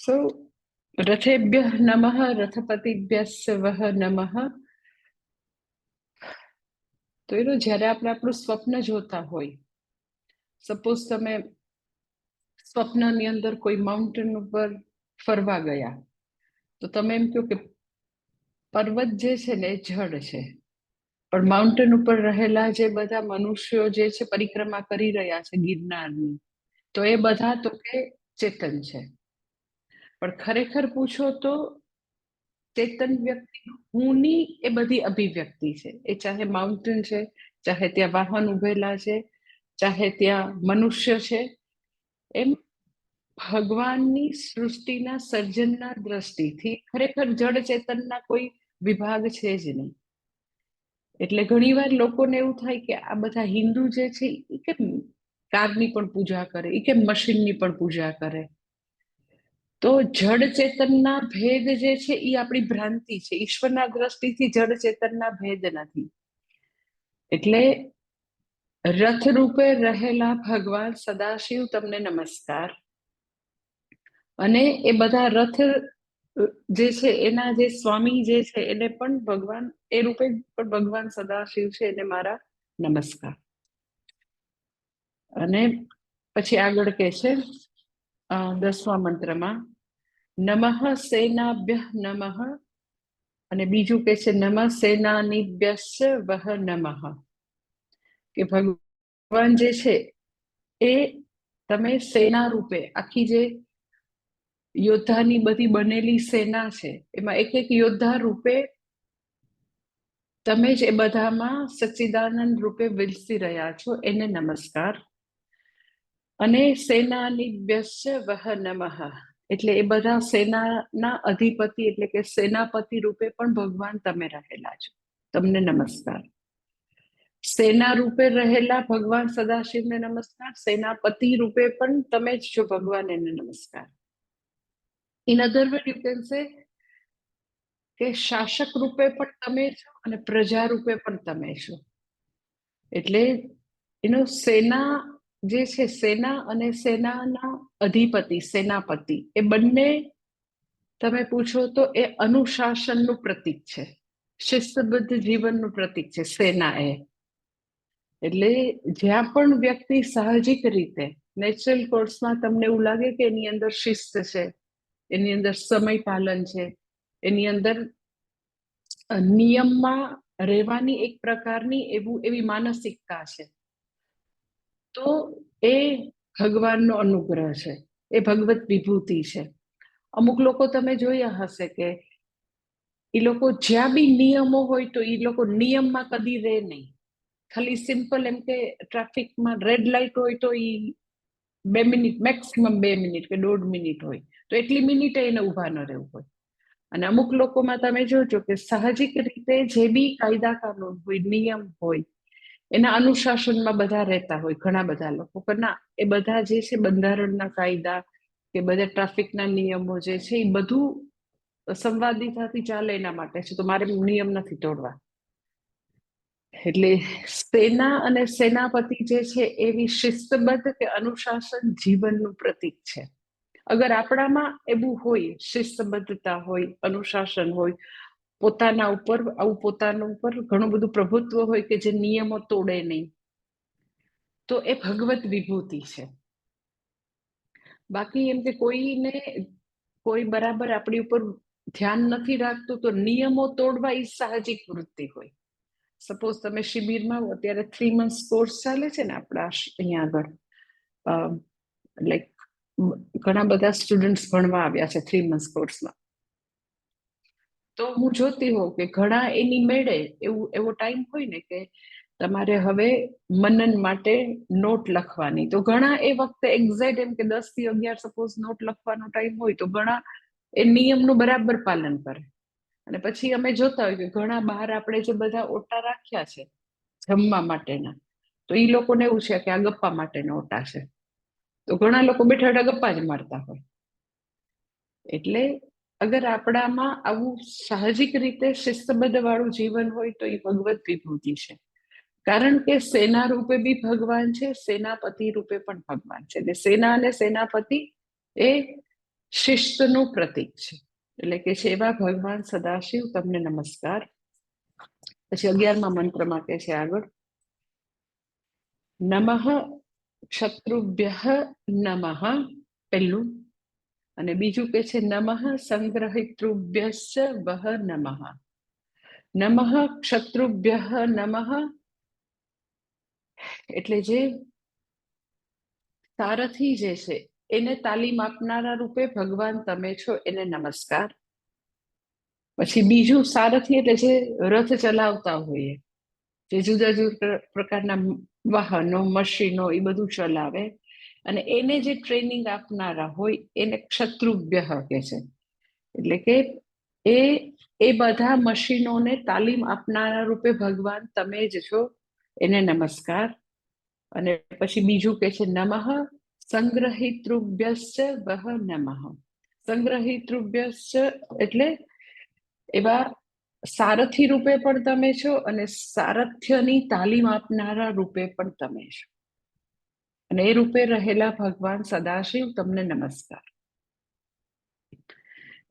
સો રથેભ્ય નમઃ, રથપતિભ્ય વહ નમઃ. તો એનું જ્યારે આપણે આપણું સ્વપ્ન જોતા હોય, સપોઝ તમે સ્વપ્નની અંદર કોઈ માઉન્ટેન ઉપર ફરવા ગયા, તો તમે એમ કહો કે પર્વત જે છે ને એ જડ છે, પણ માઉન્ટેન ઉપર રહેલા જે બધા મનુષ્યો જે છે પરિક્રમા કરી રહ્યા છે ગિરનારની, તો એ બધા તો કે ચેતન છે. પણ ખરેખર પૂછો તો ચેતન વ્યક્તિ હુંની એ બધી અભિવ્યક્તિ છે. એ ચાહે માઉન્ટેન છે, ચાહે ત્યાં વાહન ઉભેલા છે, ચાહે ત્યાં મનુષ્ય છે, એમ ભગવાનની સૃષ્ટિના સર્જનના દ્રષ્ટિથી ખરેખર જડ ચેતનના કોઈ વિભાગ છે જ નહીં. એટલે ઘણીવાર લોકોને એવું થાય કે આ બધા હિન્દુ જે છે એ કેમ કારની પણ પૂજા કરે, એ કેમ મશીનની પણ પૂજા કરે. તો જડ ચેતનના ભેદ જે છે એ આપણી ભ્રાંતિ છે. ઈશ્વરના દ્રષ્ટિથી જડ ચેતનના ભેદ નથી. એટલે રથ રૂપે રહેલા ભગવાન સદાશિવ તમને નમસ્કાર. અને એ બધા રથ જે છે એના જે સ્વામી જે છે એને પણ ભગવાન એ રૂપે પણ ભગવાન સદાશિવ છે એને મારા નમસ્કાર. અને પછી આગળ કે છે 10મા મંત્રમાં નમઃ સેનાભ્ય નમઃ, અને બીજું કે છે નમઃ સેનાનીભ્ય વહ નમઃ. કે ભગવાન જે છે એ તમે સેના રૂપે આખી જે યોદ્ધાની બધી બનેલી સેના છે એમાં એક એક યોદ્ધા રૂપે તમે જ એ બધામાં સચ્ચિદાનંદ રૂપે વિલસી રહ્યા છો, એને નમસ્કાર. અને સેનાનીભ્ય વહ નમઃ, એટલે એ બધા સેનાના અધિપતિ એટલે કે સેનાપતિ રૂપે પણ ભગવાન તમે રહેલા છો, તમને નમસ્કાર. સેના રૂપે રહેલા ભગવાન સદાશિવને નમસ્કાર, સેનાપતિ રૂપે પણ તમે જ છો ભગવાન, એને નમસ્કાર. In other word you can say કે શાસક રૂપે પણ તમે છો અને પ્રજા રૂપે પણ તમે છો. એટલે એનો સેના જે છે, સેના અને સેનાના અધિપતિ સેનાપતિ એ બંને તમે પૂછો તો એ અનુશાસનનું પ્રતીક છે, શિસ્તબદ્ધ જીવનનું પ્રતીક છે સેના એ. એટલે જ્યાં પણ વ્યક્તિ સાહજિક રીતે નેચરલ કોર્સમાં તમને એવું લાગે કે એની અંદર શિસ્ત છે, એની અંદર સમય પાલન છે, એની અંદર નિયમમાં રહેવાની એક પ્રકારની એવી માનસિકતા છે, તો એ ભગવાનનો અનુગ્રહ છે, એ ભગવત વિભૂતિ છે. અમુક લોકો તમે જોયા હશે કે એ લોકો જ્યાં બી નિયમો હોય તો એ લોકો નિયમમાં કદી રહે નહીં. ખાલી સિમ્પલ એમ કે ટ્રાફિકમાં રેડ લાઇટ હોય તો એ 2 મિનિટ, મેક્સિમમ 2 મિનિટ કે 1.5 મિનિટ હોય તો એટલી મિનિટે એને ઊભા ન રહેવું હોય. અને અમુક લોકોમાં તમે જોજો કે સાહજિક રીતે જે બી કાયદા કાનૂન હોય, નિયમ હોય, એના અનુશાસનમાં બધા રહેતા હોય, ઘણા બધા લોકો. પણ ના, એ બધા જે છે બંધારણના કાયદા કે બધા ટ્રાફિકના નિયમો જે છે એ બધું સંવાદિતાથી ચાલે એના માટે છે, તો મારે નિયમ નથી તોડવા. એટલે સેના અને સેનાપતિ જે છે એવી શિસ્તબદ્ધ કે અનુશાસન જીવનનું પ્રતીક છે. અગર આપણામાં એવું હોય, શિસ્તબદ્ધતા હોય, અનુશાસન હોય, પોતાના ઉપર ઘણું બધું પ્રભુત્વ હોય કે જે નિયમો તોડે નહીં, તો એ ભગવત વિભૂતિ છે. બાકી એમ કે કોઈ બરાબર આપણી ઉપર ધ્યાન નથી રાખતું તો નિયમો તોડવા એ સાહજિક વૃત્તિ હોય. સપોઝ તમે શિબિરમાં અત્યારે 3 months કોર્સ ચાલે છે ને આપણા અહીંયા આગળ, લાઈક ઘણા બધા સ્ટુડન્ટ્સ ભણવા આવ્યા છે 3 months કોર્સમાં. તો હું જોતી હોઉં કે ઘણા એની મેળે એવો ટાઈમ હોય ને કે તમારે હવે મનન માટે નોટ લખવાની, તો ઘણા એ વખતે એક્ઝેક્ટ એમ કે 10 થી 11 સપોઝ નોટ લખવાનો ટાઈમ હોય તો ઘણા એ નિયમનું બરાબર પાલન કરે. અને પછી અમે જોતા હોય કે ઘણા બહાર આપણે જે બધા ઓટા રાખ્યા છે જમવા માટેના, તો એ લોકોને એવું છે કે આ ગપ્પા માટેના ઓટા છે, તો ઘણા લોકો બેઠા ગપ્પા જ મારતા હોય. એટલે અગર આપણામાં આવું સાહજિક રીતે શિસ્તબદ્ધ વાળું જીવન હોય તો એ ભગવત વિભૂતિ છે. કારણ કે સેના રૂપે બી ભગવાન છે, સેનાપતિ રૂપે પણ ભગવાન છે. એટલે સેના અને સેનાપતિ એ શિસ્તનું પ્રતીક છે. એટલે કે છે એવા ભગવાન સદાશિવ તમને નમસ્કાર. પછી 11મા મંત્રમાં કહે છે આગળ, નમઃ ક્ષત્રુભ્યઃ નમઃ પહેલું, અને બીજું કે છે નમઃ સંગ્રહિતૃભ્યશ્ચ વહ નમઃ. નમઃ ક્ષત્રુભ્યઃ નમઃ એટલે જે સારથી જે છે એને તાલીમ આપનારા રૂપે ભગવાન તમે છો, એને નમસ્કાર. પછી બીજું સારથી એટલે જે રથ ચલાવતા હોઈએ, જે જુદા જુદા પ્રકારના વાહનો મશીનો એ બધું ચલાવે, અને એને જે ટ્રેનિંગ આપનારા હોય એને ક્ષત્રુભ્ય કહે છે. એટલે કે એ બધા મશીનોને તાલીમ આપનારા રૂપે ભગવાન તમે જ છો, એને નમસ્કાર. અને પછી બીજું કે છે નમઃ સંગ્રહિતૃભ્યશ્ચ વહ નમઃ. સંગ્રહિતૃભ્યશ્ચ એટલે એવા સારથી રૂપે પણ તમે છો, અને સારથ્યની તાલીમ આપનારા રૂપે પણ તમે છો, અને એ રૂપે રહેલા ભગવાન સદાશિવ તમને નમસ્કાર.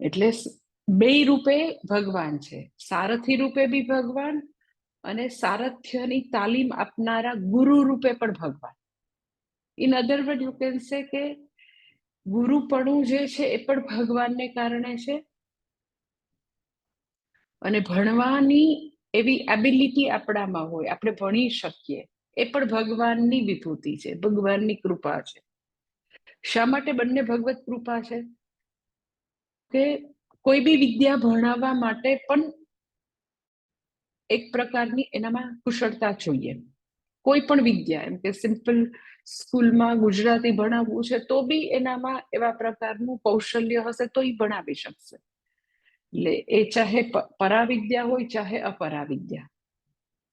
એટલે બે રૂપે ભગવાન છે, સારથી રૂપે બી ભગવાન અને સારથ્યની તાલીમ આપનારા ગુરુ રૂપે પણ ભગવાન. In other word you can say કે ગુરુપણું જે છે એ પણ ભગવાનને કારણે છે, અને ભણવાની એવી એબિલિટી આપણામાં હોય, આપણે ભણી શકીએ, એ પણ ભગવાનની વિભૂતિ છે, ભગવાનની કૃપા છે. શા માટે બંને ભગવત કૃપા છે? કે કોઈ બી વિદ્યા ભણાવવા માટે પણ એક પ્રકારની એનામાં કુશળતા જોઈએ. કોઈ પણ વિદ્યા, એમ કે સિમ્પલ સ્કૂલમાં ગુજરાતી ભણાવવું છે તો બી એનામાં એવા પ્રકારનું કૌશલ્ય હશે તો એ ભણાવી શકશે. એટલે એ ચાહે પરાવિદ્યા હોય ચાહે અપરાવિદ્યા,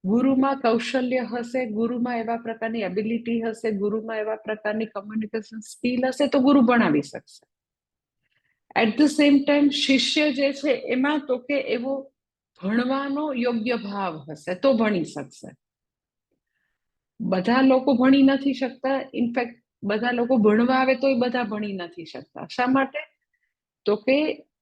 ગુરુમાં કૌશલ્ય હશે, ગુરુમાં એવા પ્રકારની એબિલિટી હશે, ગુરુમાં એવા પ્રકારની કમ્યુનિકેશન સ્કિલ હશે તો ગુરુ ભણાવી શકશે. એટ ધ સેમ ટાઈમ શિષ્ય જે છે એમાં તો કે એવો ભણવાનો યોગ્ય ભાવ હશે તો ભણી શકશે. બધા લોકો ભણી નથી શકતા, ઇનફેક્ટ બધા લોકો ભણવા આવે તો બધા ભણી નથી શકતા. શા માટે? તો કે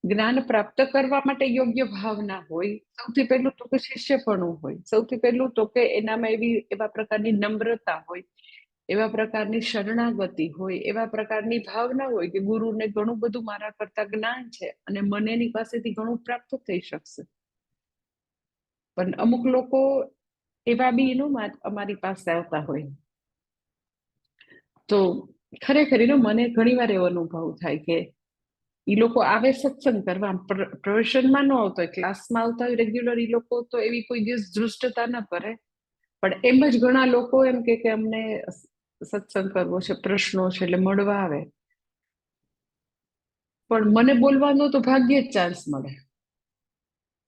જ્ઞાન પ્રાપ્ત કરવા માટે યોગ્ય ભાવના હોય. સૌથી પહેલું તો કે શિષ્યપણું હોય, સૌથી પહેલું તો કે એનામાં એવા પ્રકારની નમ્રતા હોય, એવા પ્રકારની શરણાગતિ હોય, એવા પ્રકારની ભાવના હોય કે ગુરુને ઘણું બધું મારા કરતા જ્ઞાન છે અને મને એની પાસેથી ઘણું પ્રાપ્ત થઈ શકશે. પણ અમુક લોકો એવા બી અમારી પાસે આવતા હોય તો ખરેખર મને ઘણી વાર એવો અનુભવ થાય કે એ લોકો આવે સત્સંગ કરવા, પ્રોફેશનમાં ન આવતો હોય, ક્લાસમાં આવતા હોય રેગ્યુલર, એ લોકો તો એવી કોઈ દિવસ ધૃષ્ટતા ન કરે, પણ એમ જ ઘણા લોકો એમ કે અમને સત્સંગ કરવો છે, પ્રશ્નો છે, એટલે મળવા આવે. પણ મને બોલવાનો તો ભાગ્યે જ ચાન્સ મળે.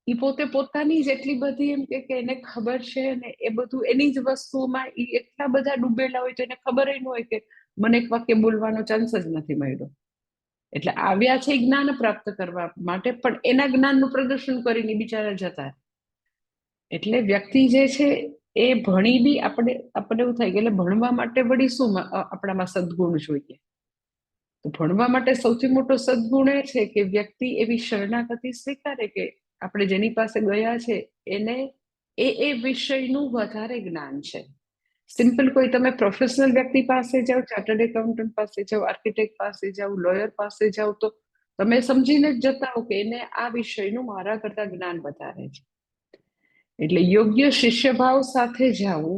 એ પોતે પોતાની જ એટલી બધી એમ કે એને ખબર છે ને એ બધું એની જ વસ્તુમાં એ એટલા બધા ડૂબેલા હોય તો એને ખબર ન હોય કે મને એક વાક્ય બોલવાનો ચાન્સ જ નથી મળ્યો. એટલે આવ્યા છે જ્ઞાન પ્રાપ્ત કરવા માટે, પણ એના જ્ઞાનનું પ્રદર્શન કરીને બિચારા જતા. એટલે વ્યક્તિ જે છે એ ભણી બી આપણે એવું થાય કે એટલે ભણવા માટે વળી શું આપણામાં સદગુણ જોઈએ? તો ભણવા માટે સૌથી મોટો સદગુણ એ છે કે વ્યક્તિ એવી શરણાગતિ સ્વીકારે કે આપણે જેની પાસે ગયા છે એને એ વિષયનું વધારે જ્ઞાન છે. સિમ્પલ કોઈ તમે પ્રોફેશનલ વ્યક્તિ પાસે જાઓ, ચાર્ટર્ડ એકાઉન્ટન્ટ પાસે જાઓ, આર્કિટેક્ટ પાસે જાઓ, લોયર પાસે જાઓ, તો તમે સમજીને જ જતા હો કે એને આ વિષયનું મારા કરતા જ્ઞાન વધારે છે. એટલે યોગ્ય શિષ્યભાવ સાથે જવું,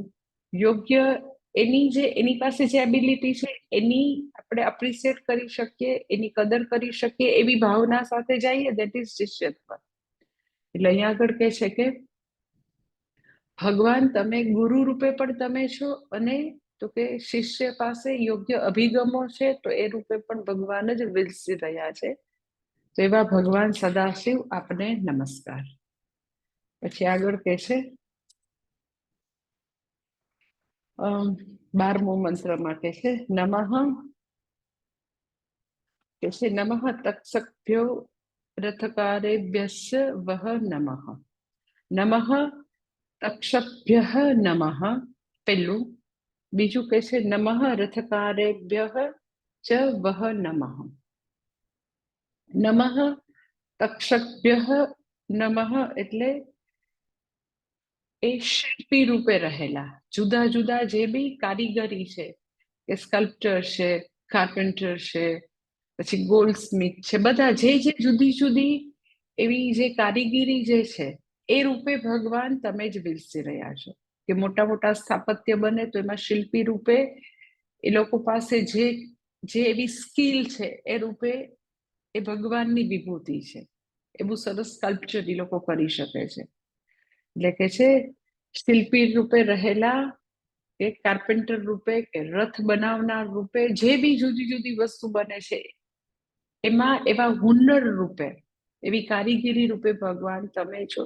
યોગ્ય એની પાસે જે એબિલિટી છે એની આપણે એપ્રિશિએટ કરી શકીએ, એની કદર કરી શકીએ એવી ભાવના સાથે જઈએ, દેટ ઇઝ શિષ્યત્વ. એટલે અહીંયા આગળ કહે છે કે ભગવાન તમે ગુરુ રૂપે પણ તમે છો, અને તો કે શિષ્ય પાસે યોગ્ય અભિગમો છે તો એ રૂપે પણ ભગવાન જ વિલસી રહ્યા છે. તો એવા ભગવાન સદાશિવ આપને નમસ્કાર. પછી આગળ કહે છે 12મો મંત્ર માટે છે નમઃ, કે છે નમઃ તક્ષભ્યો રથકારેભ્યશ્ચ વહ નમઃ. નમઃ તક્ષભ્યઃ નમઃ પહેલું, બીજું કે છે નમઃ રથકારેભ્યઃ ચ વહ નમઃ. નમઃ તક્ષભ્યઃ નમઃ એટલે એ શિલ્પી રૂપે રહેલા જુદા જુદા જે બી કારીગરી છે, કે સ્કલ્પ્ટર છે, કાર્પેન્ટર છે, પછી ગોલ્ડ સ્મિથ છે, બધા જે જુદી જુદી એવી જે કારીગીરી જે છે એ રૂપે ભગવાન તમે જ વિલસી રહ્યા છો. કે મોટા મોટા સ્થાપત્ય બને તો એમાં શિલ્પી રૂપે એ લોકો પાસે જે એવી સ્કિલ છે એ રૂપે એ ભગવાનની વિભૂતિ છે. એવું સરસ સ્કલ્પચર એ લોકો કરી શકે છે. એટલે કે છે શિલ્પી રૂપે રહેલા, કે કાર્પેન્ટર રૂપે, કે રથ બનાવનાર રૂપે, જે બી જુદી જુદી વસ્તુ બને છે એમાં એવા હુનર રૂપે, એવી કારીગીરી રૂપે ભગવાન તમે છો.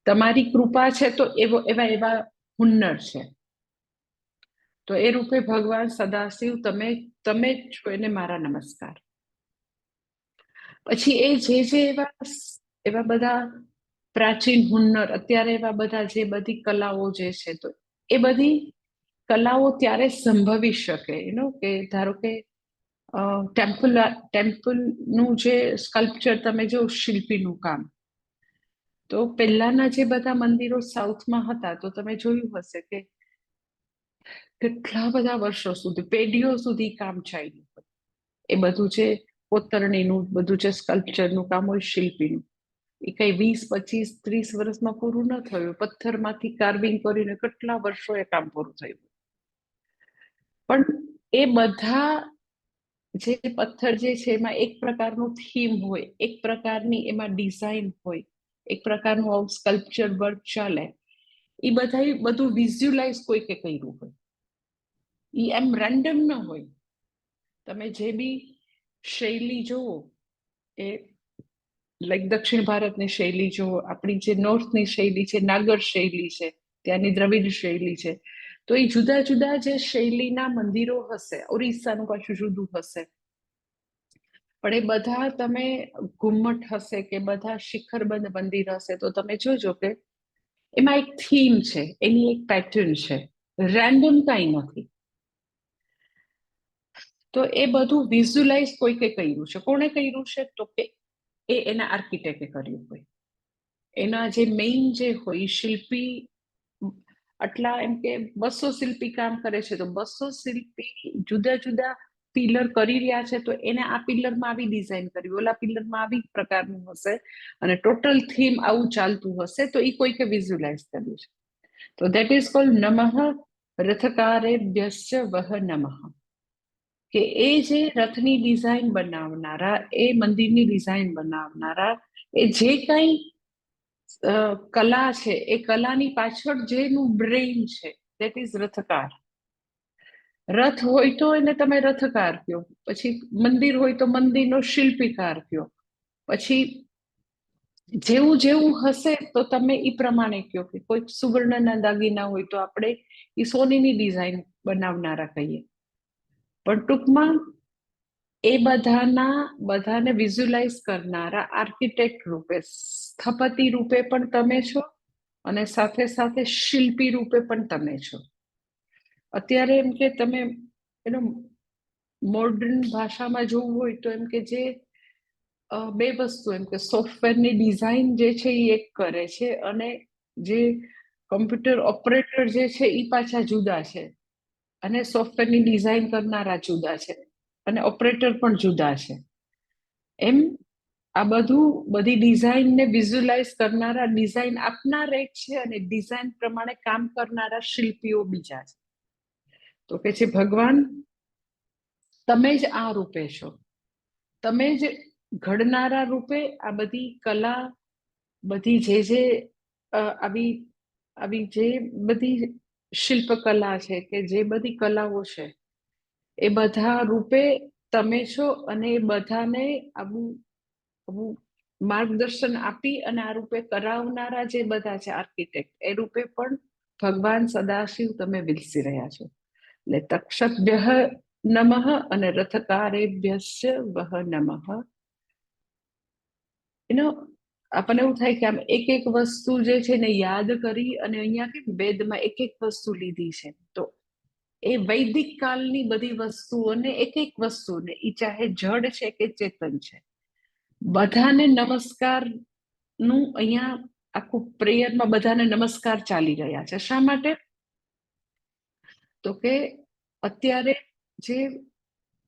તમારી કૃપા છે તો એવા એવા હુનર છે. તો એ રૂપે ભગવાન સદાશિવ તમે જ છો, એને મારા નમસ્કાર. પછી એ જે એવા બધા પ્રાચીન હુન્નર, અત્યારે એવા બધા જે બધી કલાઓ જે છે, તો એ બધી કલાઓ ત્યારે સંભવી શકે, કે ધારો કે ટેમ્પલનું જે સ્કલ્પચર તમે જો, શિલ્પીનું કામ, તો પહેલાના જે બધા મંદિરો સાઉથમાં હતા તો તમે જોયું હશે કે કેટલા બધા વર્ષો સુધી, પેઢીઓ સુધી કામ ચાલ્યું. એ બધું છે કોતરણીનું, બધું છે સ્કલ્પચરનું કામ હોય, શિલ્પીનું, એ કઈ 20, 25, 30 વર્ષમાં પૂરું ન થયું. પથ્થરમાંથી કાર્વિંગ કરીને કેટલા વર્ષો એ કામ પૂરું થયું. પણ એ બધા જે પથ્થર જે છે એમાં એક પ્રકારનું થીમ હોય, એક પ્રકારની એમાં ડિઝાઇન હોય, એક પ્રકારનું સ્કલ્પચર વર્ક ચાલે. એ બધું વિઝ્યુલાઇઝ કોઈકે કર્યું હોય. એ એમ રેન્ડમ ન હોય. તમે જે બી શૈલી જુઓ, એ લાઈક દક્ષિણ ભારતની શૈલી જુઓ, આપણી જે નોર્થની શૈલી છે, નાગર શૈલી છે, ત્યાંની દ્રવિડ શૈલી છે, તો એ જુદા જુદા જે શૈલીના મંદિરો હશે, ઓરિસ્સાનું પાછું જુદું હશે, પણ એ બધા તમે ઘુમ્મટ હશે કે બધા શિખરબંધ મંદિર હશે, તો તમે જોજો કે એમાં એક થીમ છે, એની એક પેટર્ન છે, રેન્ડમ કાંઈ નથી. તો એ બધું વિઝ્યુલાઇઝ કોઈકે કર્યું છે. કોણે કર્યું છે? તો કે એના આર્કિટેક્ટે કર્યું હોય. એના જે મેઇન જે હોય શિલ્પી, આટલા એમ કે 200 શિલ્પી કામ કરે છે, તો 200 શિલ્પી જુદા જુદા પિલર કરી રહ્યા છે, તો એને આ પિલરમાં આવી ડિઝાઇન કરી, ઓલા પિલરમાં આવી પ્રકારનું હશે, અને ટોટલ થીમ આવું ચાલતું હશે, તો એ કોઈકે વિઝ્યુલાઇઝ કર્યું છે. તો દેટ ઇઝ કોલ્ડ નમઃ રથકારેભ્યશ્ચ વહ નમઃ. કે એ જે રથની ડિઝાઇન બનાવનારા, એ મંદિરની ડિઝાઇન બનાવનારા, એ જે કઈ કલા છે, એ કલાની પાછળ જેનું બ્રેઇન છે, દેટ ઇઝ રથકાર. રથ હોય તો એને તમે રથકાર કહો, પછી મંદિર હોય તો મંદિરનો શિલ્પીકાર કહો, પછી જેવું જેવું હશે તો તમે એ પ્રમાણે કહો. કે કોઈ સુવર્ણના દાગીના હોય તો આપણે એ સોનીની ડિઝાઇન બનાવનારા કહીએ. પણ ટૂંકમાં એ બધાને વિઝ્યુલાઇઝ કરનારા આર્કિટેક્ટ રૂપે, સ્થપતિ રૂપે પણ તમે છો, અને સાથે સાથે શિલ્પી રૂપે પણ તમે છો. અત્યારે એમ કે તમે એનો મોડર્ન ભાષામાં જોવું હોય તો એમ કે જે બે વસ્તુ, એમ કે સોફ્ટવેરની ડિઝાઇન જે છે એ એક કરે છે, અને જે કમ્પ્યુટર ઓપરેટર જે છે એ પાછા જુદા છે, અને સોફ્ટવેરની ડિઝાઇન કરનારા જુદા છે, અને ઓપરેટર પણ જુદા છે. એમ આ બધી ડિઝાઇનને વિઝ્યુલાઇઝ કરનારા, ડિઝાઇન આપનાર એક છે, અને ડિઝાઇન પ્રમાણે કામ કરનારા શિલ્પીઓ બીજા છે. તો કે છે ભગવાન તમે જ આ રૂપે છો, તમે જ ઘડનારા રૂપે આ બધી કલા, બધી જે આવી આવી જે બધી શિલ્પકલા છે, કે જે બધી કલાઓ છે, એ બધા રૂપે તમે છો, અને એ બધાને આવું માર્ગદર્શન આપી અને આ રૂપે કરાવનારા જે બધા છે આર્કિટેક્ટ, એ રૂપે પણ ભગવાન સદાશિવ તમે વિલસી રહ્યા છો. એટલે તક્ષભ્યઃ નમઃ અને રથકારેભ્યશ્ચ વહ નમઃ. આપણને એવું થાય કે આમ એક એક વસ્તુ જે છે ને યાદ કરી, અને અહીંયા કે વેદમાં એક એક વસ્તુ લીધી છે, તો એ વૈદિક કાળની બધી વસ્તુઓને, એક એક વસ્તુને, એ ચાહે જડ છે કે ચેતન છે, બધાને નમસ્કાર નું અહીંયા આખું પ્રેયરમાં બધાને નમસ્કાર ચાલી રહ્યા છે. શા માટે? તો કે અત્યારે જે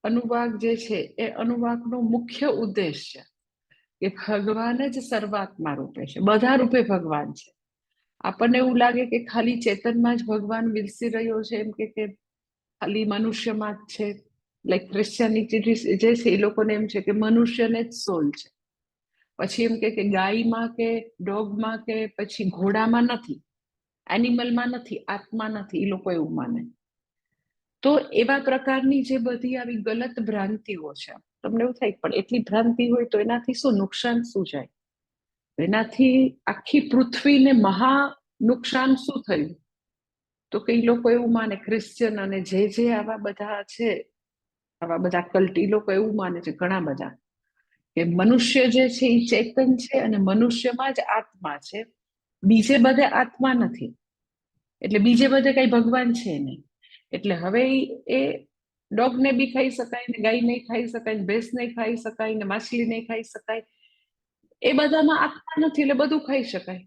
અનુવાક જે છે એ અનુવાકનો મુખ્ય ઉદ્દેશ છે કે ભગવાન જ સર્વાત્મા રૂપે છે, બધા રૂપે ભગવાન છે. આપણને એવું લાગે કે ખાલી ચેતનમાં જ ભગવાન વિલસી રહ્યો છે, એમ કે ખાલી મનુષ્યમાં જ છે. લાઈક ક્રિશ્ચિયાનિટી જે છે એ લોકોને એમ છે કે મનુષ્યને જ સોલ છે. પછી એમ કે ગાયમાં કે ડોગમાં કે પછી ઘોડામાં નથી, એનિમલમાં નથી, આત્મા નથી, એ લોકો એવું માને. તો એવા પ્રકારની જે બધી આવી ગલત ભ્રાંતિઓ છે, તમને એવું થાય પણ એટલી ભ્રાંતિ હોય તો એનાથી શું નુકસાન શું જાય? એનાથી આખી પૃથ્વીને મહા નુકસાન શું થયું? તો કે એ લોકો એવું માને, ક્રિશ્ચિયન અને જે આવા બધા છે, આવા બધા કલ્ટી લોકો એવું માને છે ઘણા બધા, કે મનુષ્ય જે છે એ ચેતન છે અને મનુષ્યમાં જ આત્મા છે, બીજે બધે આત્મા નથી, એટલે બીજે બધે કઈ ભગવાન છે નહીં. એટલે હવે એ ડોગ ને બી ખાઈ શકાય, ને ગાય નહીં ખાઈ શકાય, ને ભેંસ નહીં ખાઈ શકાય, ને માછલી નહીં ખાઈ શકાય, એ બધામાં આત્મા નથી એટલે બધું ખાઈ શકાય.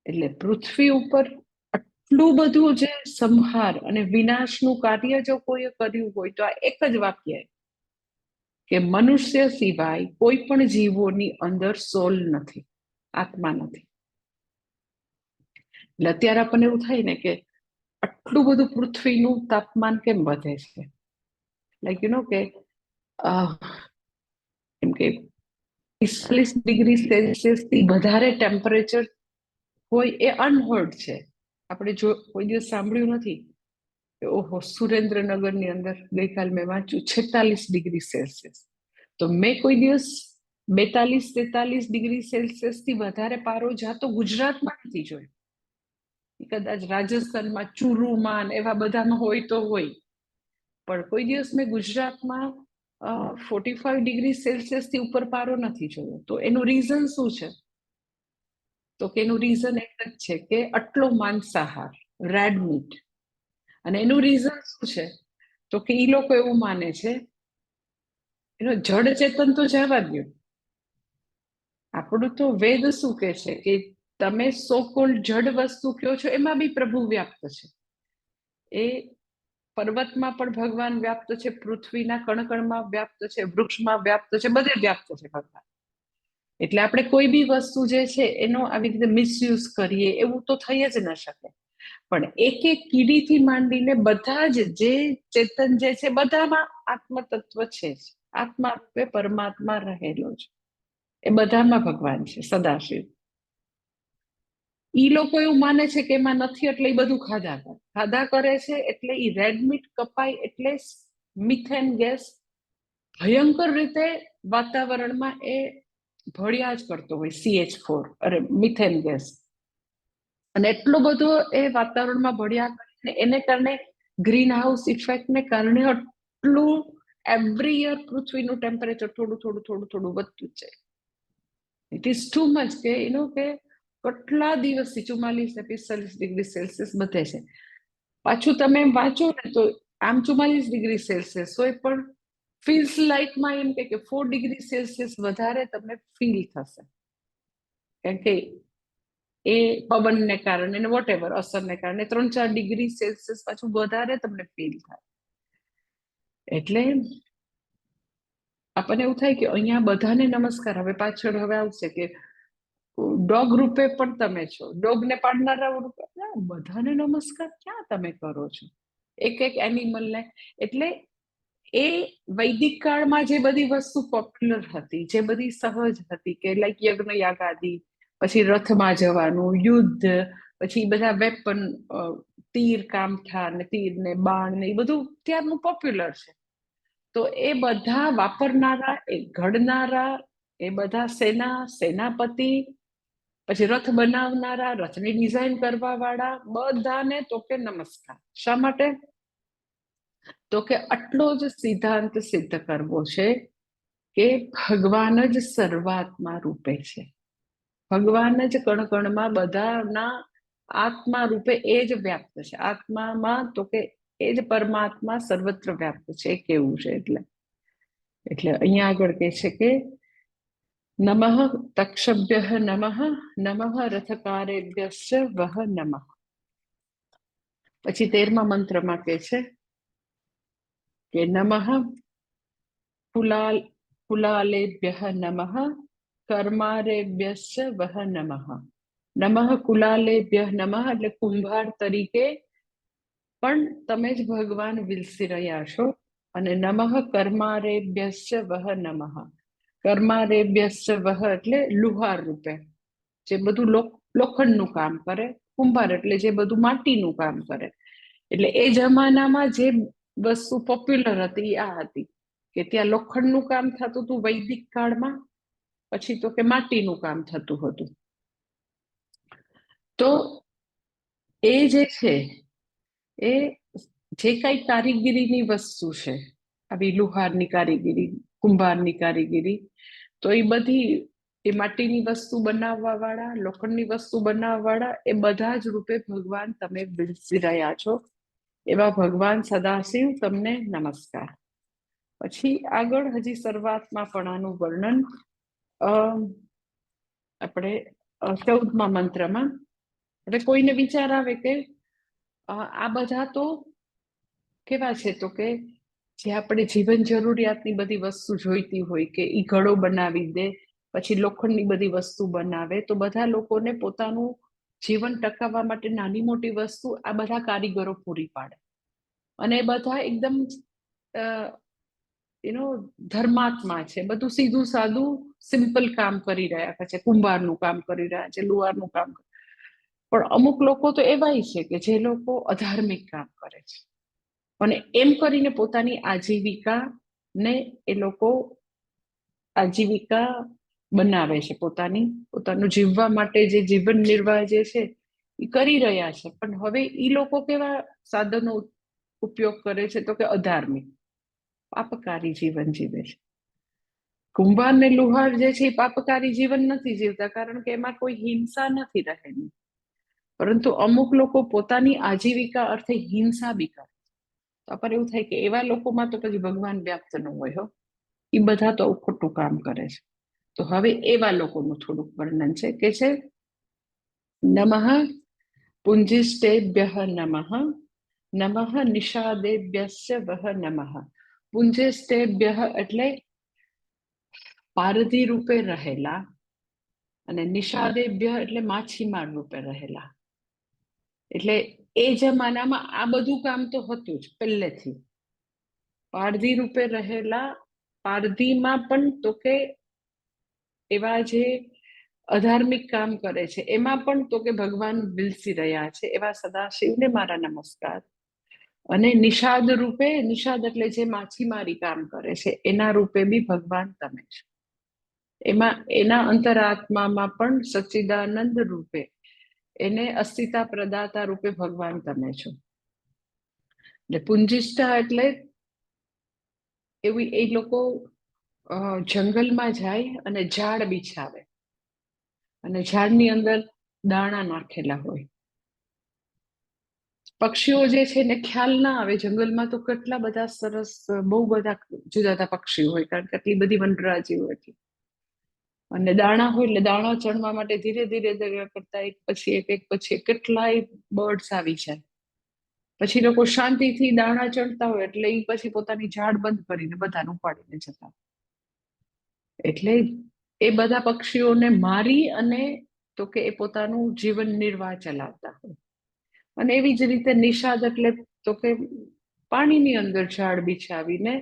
એટલે પૃથ્વી ઉપર આટલું બધું જે સંહાર અને વિનાશનું કાર્ય જો કોઈએ કર્યું હોય તો આ એક જ વાક્ય કે મનુષ્ય સિવાય કોઈ પણ જીવોની અંદર સોલ નથી, આત્મા નથી. એટલે અત્યારે આપણને એવું થાય ને કે આટલું બધું પૃથ્વીનું તાપમાન કેમ વધે છે? લાઈક યુ નો કે એમ કે 45 ડિગ્રી સેલ્સિયસ થી વધારે ટેમ્પરેચર હોય એ અનહર્ડ છે. આપણે જો કોઈ દિવસ સાંભળ્યું નથી કે ઓહો સુરેન્દ્રનગરની અંદર ગઈકાલ મેં વાંચ્યું 46 ડિગ્રી સેલ્સિયસ. તો મેં કોઈ દિવસ 42-43 ડિગ્રી સેલ્સિયસ થી વધારે પારો જાતો ગુજરાતમાં નથી જોયો. કદાચ રાજસ્થાનમાં ચૂરુમાં એવા બધામાં હોય તો હોય, પણ કોઈ દિવસ મેં ગુજરાતમાં 45 ડિગ્રી સેલ્સિયસ થી ઉપર પારો નથી જોયો. તો એનું રીઝન શું છે? તો કે એનું રીઝન એક જ છે કે આટલો માંસાહાર, રેડ મીટ. અને એનું રીઝન શું છે? તો કે એ લોકો એવું માને છે, એનો જડ ચેતન તો જવા દો, આપણું તો વેદ શું કે છે કે તમે સો કોલ્ડ જડ વસ્તુ કહો છો એમાં બી પ્રભુ વ્યાપ્ત છે. એ પર્વતમાં પણ ભગવાન વ્યાપ્ત છે, પૃથ્વીના કણકણમાં વ્યાપ્ત છે, વૃક્ષમાં વ્યાપ્ત છે, બધે વ્યાપ્ત છે ભગવાન. એટલે આપણે કોઈ બી વસ્તુ જે છે એનો આવી રીતે મિસયુઝ કરીએ એવું તો થઈ જ ન શકે. પણ એક એક કીડીથી માંડીને બધા જ જે ચેતન જે છે બધામાં આત્મતત્વ છે જ. આત્મા રૂપે પરમાત્મા રહેલો છે, એ બધામાં ભગવાન છે, સદાશિવ. ઈ લોકો એવું માને છે કે એમાં નથી એટલે એ બધું ખાધા કરે છે, એટલે ઈ રેડ મીટ કપાય એટલે મિથેન ગેસ ભયંકર રીતે વાતાવરણમાં એ ભળ્યા જ કરતો હોય, CH4 અરે મિથેન ગેસ. અને એટલો બધો એ વાતાવરણમાં ભળ્યા કરે, એને કારણે ગ્રીન હાઉસ ઇફેક્ટને કારણે એટલું એવરી યર પૃથ્વીનું ટેમ્પરેચર થોડું વધતું છે. ઇટ ઇઝ ટુ મચ કે એનો કે કેટલા દિવસથી 44 ને 45 ડિગ્રી સેલ્સિયસ બધે છે. પાછું તમે એમ વાંચો ને તો આમ 44 ડિગ્રી સેલ્સિયસ હોય પણ ફીલ્સ લાઇકમાં એમ કે 4 ડિગ્રી સેલ્સિયસ વધારે તમને ફીલ થશે, કારણ કે એ પવનને કારણે ને વોટેવર અસરને કારણે 3-4 ડિગ્રી સેલ્સિયસ પાછું વધારે તમને ફીલ થાય. એટલે આપણને એવું થાય કે અહીંયા બધાને નમસ્કાર. હવે પાછળ હવે આવશે કે ડોગ રૂપે પણ તમે છો, ડોગને પાડનારા રૂપે બધાને નમસ્કાર ક્યાં તમે કરો છો? એક એનિમલને. એટલે એ વૈદિક કાળમાં જે બધી વસ્તુ પોપ્યુલર હતી, જે બધી સહજ હતી, કે લાઈક યજ્ઞ યાગાદી, પછી રથમાં જવાનું, યુદ્ધ, પછી બધા વેપન, તીર કામઠા ને તીર ને બાણ ને એ બધું ત્યારનું પોપ્યુલર છે. તો એ બધા વાપરનારા, એ ઘડનારા, એ બધા સેનાપતિ, પછી રથ બનાવનારા, રથની ડિઝાઇન કરવા વાળા બધાને તો કે નમસ્કાર. શા માટે? તો કે આટલો જ સિદ્ધાંત સિદ્ધ કરવો છે કે ભગવાન જ સર્વાત્મા રૂપે છે, ભગવાન જ કણકણમાં બધાના આત્મા રૂપે એ જ વ્યાપ્ત છે. આત્મામાં તો કે એ જ પરમાત્મા સર્વત્ર વ્યાપ્ત છે, કેવું છે. એટલે અહીંયા આગળ કહે છે કે નમઃ તક્ષભ્યઃ નમઃ નમઃ રથકારેભ્યશ્ચ વહ નમઃ. પછી 13મા મંત્રમાં કહે છે કે નમઃ કુલાલેભ્યઃ નમઃ કર્મારેભ્યશ્ચ વહ નમઃ. નમઃ કુલાલેભ્યઃ નમઃ એટલે કુંભાર તરીકે પણ તમે જ ભગવાન વિલસી રહ્યા છો. અને નમઃ કર્મારેભ્યશ્ચ વહ નમઃ. કર્મારેભ્યશ્ચ વહ એટલે લુહાર રૂપે, જે બધું લોખંડનું કામ કરે. કુંભાર એટલે જે બધું માટીનું કામ કરે. એટલે એ જમાનામાં જે વસ્તુ પોપ્યુલર હતી આ હતી કે ત્યાં લોખંડનું કામ થતું હતું વૈદિક કાળમાં, પછી તો કે માટીનું કામ થતું હતું. તો એ જે છે એ જે કઈ કારીગીરીની વસ્તુ છે, આવી લુહારની કારીગીરી, કુંભારની કારીગીરી, તો એ બધી એ માટીની વસ્તુ બનાવવા વાળા, લોખંડની વસ્તુ બનાવવા વાળા, એ બધા જ રૂપે ભગવાન તમે બિરસી રહ્યા છો. એવા ભગવાન સદાશિવ તમને નમસ્કાર. પછી આગળ હજી શરૂઆતમાં પણ આનું વર્ણન આપણે 14મા મંત્રમાં, એટલે કોઈને વિચાર આવે કે આ બધા તો કેવા છે, તો કે જે આપણે જીવન જરૂરિયાતની બધી વસ્તુ જોઈતી હોય કે ઈ ઘડો બનાવી દે, પછી લોખંડની બધી વસ્તુ બનાવે, તો બધા લોકોને પોતાનું જીવન ટકાવવા માટે નાની મોટી વસ્તુ આ બધા કારીગરો પૂરી પાડે. અને એ બધા એકદમ ધર્માત્મા છે, બધું સીધું સાદું સિમ્પલ કામ કરી રહ્યા છે, કુંભારનું કામ કરી રહ્યા છે, લુહારનું કામ. પણ અમુક લોકો તો એવાય છે કે જે લોકો અધાર્મિક કામ કરે છે અને એમ કરીને પોતાની આજીવિકા ને એ લોકો આજીવિકા બનાવે છે, પોતાનું જીવવા માટે જે જીવન નિર્વાહ જે છે એ કરી રહ્યા છે. પણ હવે એ લોકો કેવા સાધનો ઉપયોગ કરે છે, તો કે અધાર્મિક પાપકારી જીવન જીવે છે. કુંભાર ને લુહાર જે છે એ પાપકારી જીવન નથી જીવતા, કારણ કે એમાં કોઈ હિંસા નથી રહેલી. પરંતુ અમુક લોકો પોતાની આજીવિકા અર્થે હિંસા બી કરે. તો આપણને એવું થાય કે એવા લોકોમાં તો પછી ભગવાન વ્યાપ્ત ન હોય. હો, એ બધા તો ખોટું કામ કરે છે. તો હવે એવા લોકોનું થોડુંક વર્ણન છે કે છે નમઃ પુંજીષ્ટેભ્યઃ નમઃ નમઃ નિષાદેભ્યશ્ચ વહ નમઃ. પુંજીષ્ટેભ્યઃ એટલે પારધી રૂપે રહેલા, અને નિષાદેભ્ય એટલે માછીમાર રૂપે રહેલા. એટલે એ જમાનામાં આ બધું કામ તો હતું જ પહેલેથી. પારધી રૂપે રહેલા, પારધીમાં પણ તો કે એવા જે અધાર્મિક કામ કરે છે એમાં પણ તો કે ભગવાન વિલસી રહ્યા છે. એવા સદાશિવને મારા નમસ્કાર. અને નિષાદ રૂપે, નિષાદ એટલે જે માછીમારી કામ કરે છે એના રૂપે બી ભગવાન તમે છો. એમાં એના અંતરાત્મામાં પણ સચ્ચિદાનંદ રૂપે, એને અસ્થિતા પ્રદાતા રૂપે ભગવાન તમે છો. એટલે પુંજિષ્ઠા એટલે એવી એ લોકો જંગલમાં જાય અને ઝાડ બિછાવે, અને ઝાડની અંદર દાણા નાખેલા હોય. પક્ષીઓ જે છે એને ખ્યાલ ના આવે, જંગલમાં તો કેટલા બધા સરસ, બહુ બધા જુદા જુદા પક્ષીઓ હોય, કારણ કે આટલી બધી વનરાજીઓ હતી. અને દાણા હોય એટલે દાણા ચણવા માટે ધીરે ધીરે કરતા એક પછી કેટલાય બર્ડ્સ આવી જાય. પછી લોકો શાંતિથી દાણા ચણતા હોય એટલે એ પછી પોતાની ઝાડ બંધ કરીને બધાને ઉપાડીને જતા. એટલે એ બધા પક્ષીઓને મારી અને તો કે એ પોતાનું જીવન નિર્વાહ ચલાવતા હોય. અને એવી જ રીતે નિષાદ એટલે તો કે પાણીની અંદર ઝાડ બિછાવીને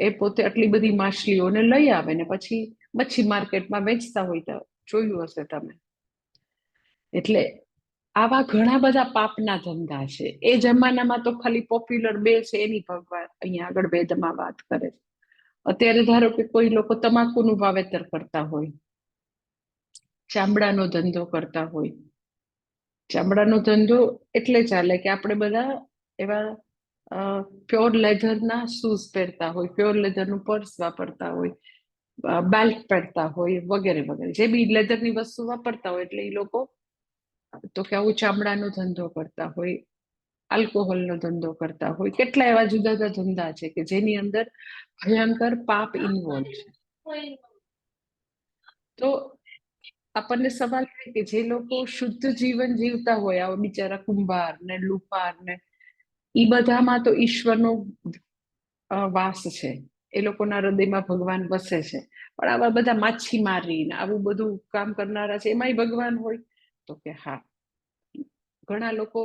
એ પોતે આટલી બધી માછલીઓને લઈ આવે ને પછી મચ્છી માર્કેટમાં વેચતા હોય, તો જોયું હશે તમે. એટલે આવા ઘણા બધા પાપના ધંધા છે. એ જમાનામાં તો ખાલી પોપ્યુલર બે છે એની ભગવાન અહીંયા આગળ વેદમાં વાત કરે છે. અત્યારે ધારો કે કોઈ લોકો તમાકુનું વાવેતર કરતા હોય, ચામડાનો ધંધો કરતા હોય. ચામડાનો ધંધો એટલે ચાલે કે આપણે બધા એવા પ્યોર લેધરના શૂઝ પહેરતા હોય, પ્યોર લેધરનું પર્સ વાપરતા હોય, બેલ્ટ પહેરતા હોય, વગેરે વગેરે. જે બી લેધરની વસ્તુ વાપરતા હોય એટલે એ લોકો તો કે આવું ચામડાનો ધંધો કરતા હોય, આલ્કોહોલનો ધંધો કરતા હોય. કેટલા એવા જુદા જુદા ધંધા છે કે જેની અંદર ભયંકર પાપ ઇન્વોલ્વ છે. તો આપણને સવાલ થાય કે જે લોકો શુદ્ધ જીવન જીવતા હોય, આવા બિચારા કુંભાર ને લુહાર ને, એ બધામાં તો ઈશ્વરનો વાસ છે, એ લોકોના હૃદયમાં ભગવાન વસે છે. પણ આવા બધા માછીમારી ને આવું બધું કામ કરનારા છે, એમાંય ભગવાન હોય? તો કે હા. ઘણા લોકો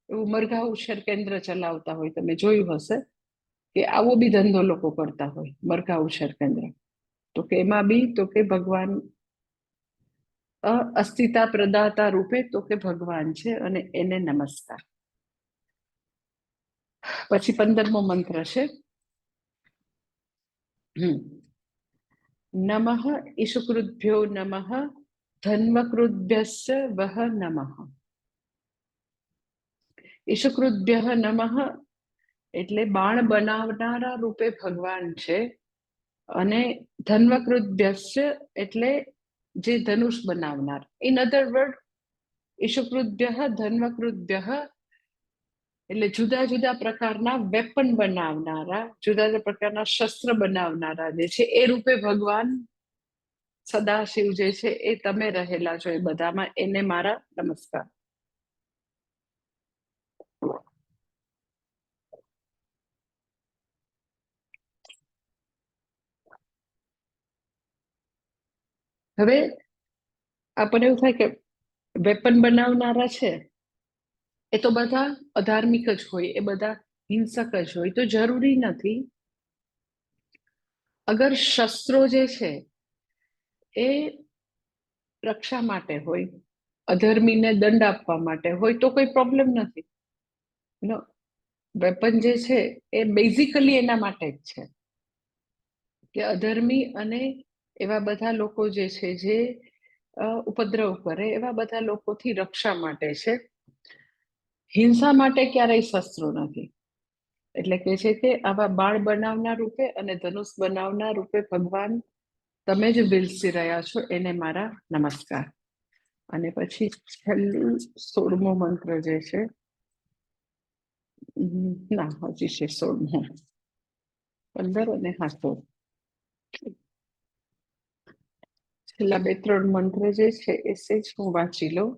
એવું મરઘા ઉછેર કેન્દ્ર ચલાવતા હોય, તમે જોયું હશે કે આવો બી ધંધો લોકો કરતા હોય, મરઘા ઉછેર કેન્દ્ર. તો કે એમાં બી તો કે ભગવાન અસ્તિતા પ્રદાતા રૂપે તો કે ભગવાન છે, અને એને નમસ્કાર. પછી 15મો મંત્ર છે, નમઃ ઈશુકૃભ્યો નમઃ ધન્વકૃભ્યસ્ય વહ નમઃ. ઈશુકૃભ્ય નમઃ એટલે બાણ બનાવનારા રૂપે ભગવાન છે, અને ધન્વકૃભ્યસ્ય એટલે જે ધનુષ બનાવનાર. ઇન અધર વર્ડ, ઈશુકૃભ્ય ધન્વકૃભ્ય એટલે જુદા જુદા પ્રકારના વેપન બનાવનારા, જુદા જુદા પ્રકારના શસ્ત્ર બનાવનારા જે છે, એ રૂપે ભગવાન સદાશિવ જે છે એ તમે રહેલા છો એ બધામાં, એને મારા નમસ્કાર. હવે આપણને એવું થાય કે વેપન બનાવનારા છે એ તો બધા અધાર્મિક જ હોય, એ બધા હિંસક જ હોય. તો જરૂરી નથી. અગર શસ્ત્રો જે છે એ રક્ષા માટે હોય, અધર્મીને દંડ આપવા માટે હોય, તો કોઈ પ્રોબ્લેમ નથી. વેપન જે છે એ બેઝિકલી એના માટે જ છે કે અધર્મી અને એવા બધા લોકો જે છે જે ઉપદ્રવ કરે, એવા બધા લોકોથી રક્ષા માટે છે. હિંસા માટે ક્યારેય શસ્ત્રો નથી. એટલે કે છે કે આવા બાળ બનાવનાર રૂપે અને ધનુષ બનાવનાર રૂપે ભગવાન તમે જ વિલસી રહ્યા છો, એને મારા નમસ્કાર. અને પછી છેલ્લું 16મો મંત્ર જે છે, ના હજી છે 16મો, 15 અને 16. છેલ્લા 2-3 મંત્ર જે છે એ સેજ હું વાંચી લઉં.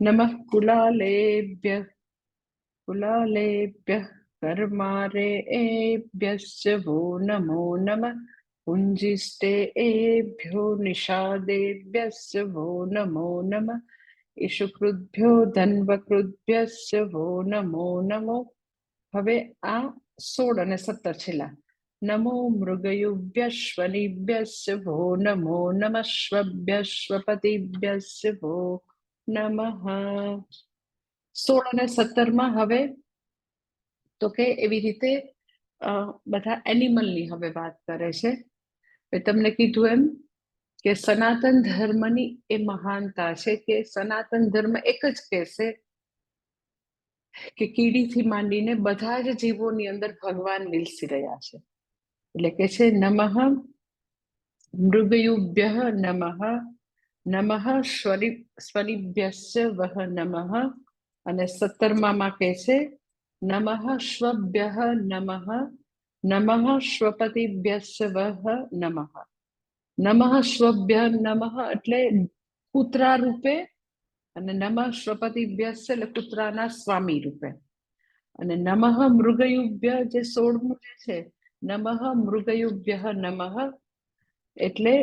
નમઃ કુલાલેભ્ય કુલાલેભ્ય કર્મારેભ્યશ્ચ વો નમો નમઃ પુંજીષ્ટે એભ્યો નિષાદેભ્યશ્ચ વો નમો નમઃ ઈશુકૃભ્યો ધન્વકૃભ્યશ્ચ વો નમો નમો. હવે આ 16 અને 17 છેલ્લા. નમો મૃગયુભ્યશ્વનિભ્યશ્ચ વો નમો નમઃ શ્વભ્યશ્વપતિભ્યશ્ચ વો નમઃ. 16 અને 17માં હવે તો કે એવી રીતે બધા એનિમલની હવે વાત કરે છે. તમને કીધું એમ કે સનાતન ધર્મની એ મહાનતા છે કે સનાતન ધર્મ એક જ કહેશે કે કીડીથી માંડીને બધા જ જીવોની અંદર ભગવાન વિલસી રહ્યા છે. એટલે કે છે નમઃ મૃગયુભ્ય નમઃ નમઃ સ્વનિભ્યશ્ચ વહ નમઃ. અને 17માં કહે છે નમઃ શ્વભ્ય નમઃ નમઃ શ્વપતિભ્યશ્ચ વહ નમઃ. નમઃ શ્વભ્ય નમઃ એટલે કૂતરા રૂપે, અને નમઃ શ્વપતિભ્યશ્ચ એટલે કૂતરાના સ્વામી રૂપે. અને નમઃ મૃગયુભ્ય જે 16મું જે છે, નમઃ મૃગયુભ્ય નમઃ એટલે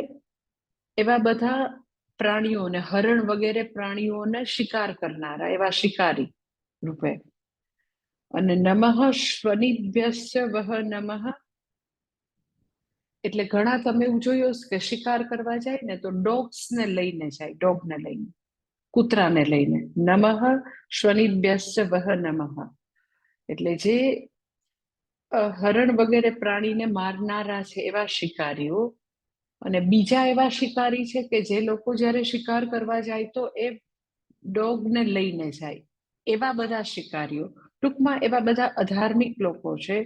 એવા બધા પ્રાણીઓને, હરણ વગેરે પ્રાણીઓને શિકાર કરનારા એવા શિકારી રૂપે. અને નમઃ શ્વનિભ્યશ્ચ વહ નમઃ એટલે ઘણા તમે એવું જોયું કે શિકાર કરવા જાય ને તો ડોગ્સને લઈને જાય, ડોગને લઈને, કૂતરાને લઈને. નમઃ શ્વનિભ્યશ્ચ વહ નમઃ એટલે જે હરણ વગેરે પ્રાણીને મારનારા છે એવા શિકારીઓ. અને બીજા એવા શિકારી છે કે જે લોકો જ્યારે શિકાર કરવા જાય તો એ ડોગને લઈને જાય, એવા બધા શિકારીઓ. ટૂંકમાં એવા બધા અધાર્મિક લોકો છે.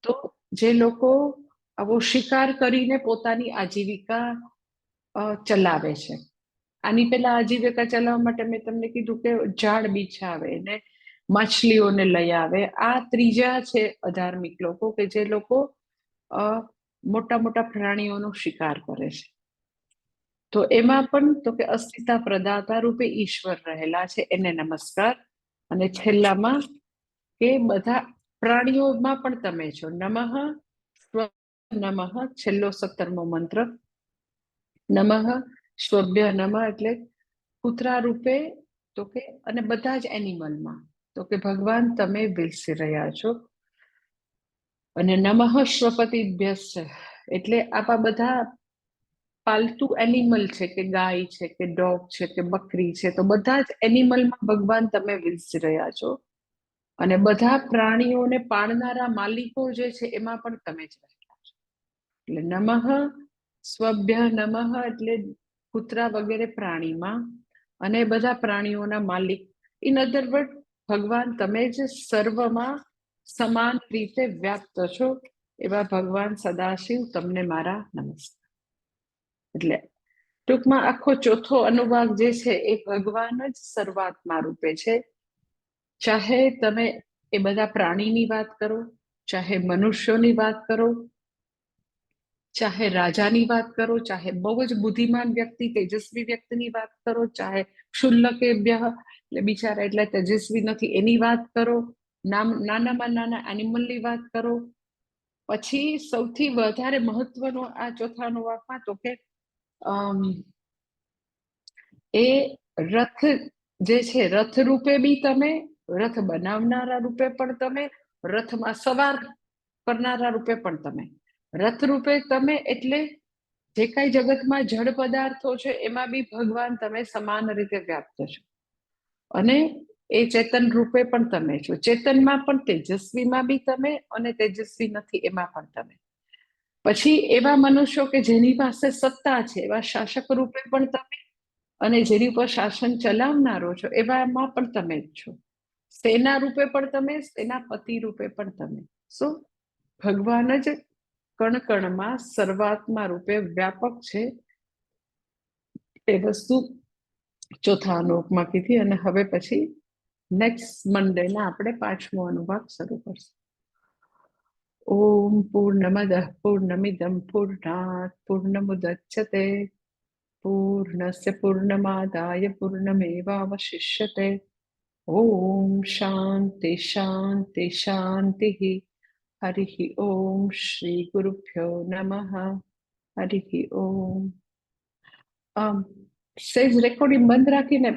તો જે લોકો આવો શિકાર કરીને પોતાની આજીવિકા ચલાવે છે. આની પહેલા આજીવિકા ચલાવવા માટે મેં તમને કીધું કે ઝાડ બિછાવે ને માછલીઓને લઈ આવે. આ ત્રીજા છે અધાર્મિક લોકો કે જે લોકો મોટા મોટા પ્રાણીઓનો શિકાર કરે છે. તો એમાં પણ તો કે અસ્મિતા પ્રદાતા રૂપે ઈશ્વર રહેલા છે, એને નમસ્કાર. અને છેલ્લામાં કે બધા પ્રાણીઓમાં પણ તમે છો. નમઃ નમઃ, છેલ્લો 17મો મંત્ર. નમઃ સ્વભ્ય નમઃ એટલે કૂતરા રૂપે તો કે અને બધા જ એનિમલમાં તો કે ભગવાન તમે વિલસી રહ્યા છો. અને નમઃ શ્વપતિભ્યશ્ચ એટલે આપણા બધા પાલતુ એનિમલ છે, કે ગાય છે, કે ડોગ છે, કે બકરી છે, તો બધા જ એનિમલમાં ભગવાન તમે વિલસી રહ્યા છો. અને બધા પ્રાણીઓને પાળનારા માલિકો જે છે એમાં પણ તમે જ રહેલા છો. એટલે નમઃ સ્વભ્ય નમઃ એટલે કૂતરા વગેરે પ્રાણીમાં અને બધા પ્રાણીઓના માલિક. ઇન અધર વર્ડ, ભગવાન તમે જ સર્વમાં સમાન રીતે વ્યાપ્ત છો એવા ભગવાન સદાશિવ તમને મારા નમસ્કાર. એટલે ટૂંકમાં આખો ચોથો અનુભાગ જે છે એ ભગવાન જ સર્વાત્મા રૂપે છે. ચાહે તમે એ બધા પ્રાણીની વાત કરો, ચાહે મનુષ્યોની વાત કરો, ચાહે રાજાની વાત કરો, ચાહે બહુ જ બુદ્ધિમાન વ્યક્તિ તેજસ્વી વ્યક્તિની વાત કરો, ચાહે ક્ષુલ્લકેભ્ય એટલે બિચારા એટલે તેજસ્વી નથી એની વાત કરો, નાનામાં નાના એનિમલની વાત કરો. પછી સૌથી વધારે મહત્વનો આ ચોથા અનુવાકમાં તો કે એ રથ જે છે, રથ રૂપે બી તમે, રથ બનાવનારા રૂપે પણ તમે, રથમાં સવાર કરનારા રૂપે પણ તમે. રથ રૂપે તમે એટલે જે કઈ જગતમાં જળ પદાર્થો છે એમાં બી ભગવાન તમે સમાન રીતે વ્યાપ્ત છો. અને એ ચેતન રૂપે પણ તમે છો. ચેતનમાં પણ તેજસ્વીમાં બી તમે અને તેજસ્વી નથી એમાં પણ તમે. પછી એવા મનુષ્યો કે જેની પાસે સત્તા છે એવા શાસક રૂપે પણ તમે અને જેની ઉપર શાસન ચલાવનારો છો એવામાં પણ તમે જ છો. સેના રૂપે પણ તમે, સેનાપતિ રૂપે પણ તમે. શું ભગવાન જ કણ કણમાં સર્વાત્મા રૂપે વ્યાપક છે એ વસ્તુ ચોથા અનુભાગમાં કીધી. અને હવે પછી નેક્સ્ટ મંડે ના આપણે 5મો અનુભાગ શરૂ કરશું. ઓમ પૂર્ણમદ પૂર્ણમિદં પૂર્ણાત પૂર્ણમુદચ્યતે પૂર્ણસ્ય પૂર્ણમાદાય પૂર્ણમેવાવશિષ્યતે. ઓમ શાંતિ શાંતિ શાંતિ. હરિ ઓમ શ્રી ગુરુભ્યો નમઃ. હરિ ઓમ. સેજ રેકોર્ડિંગ બંધ રાખીને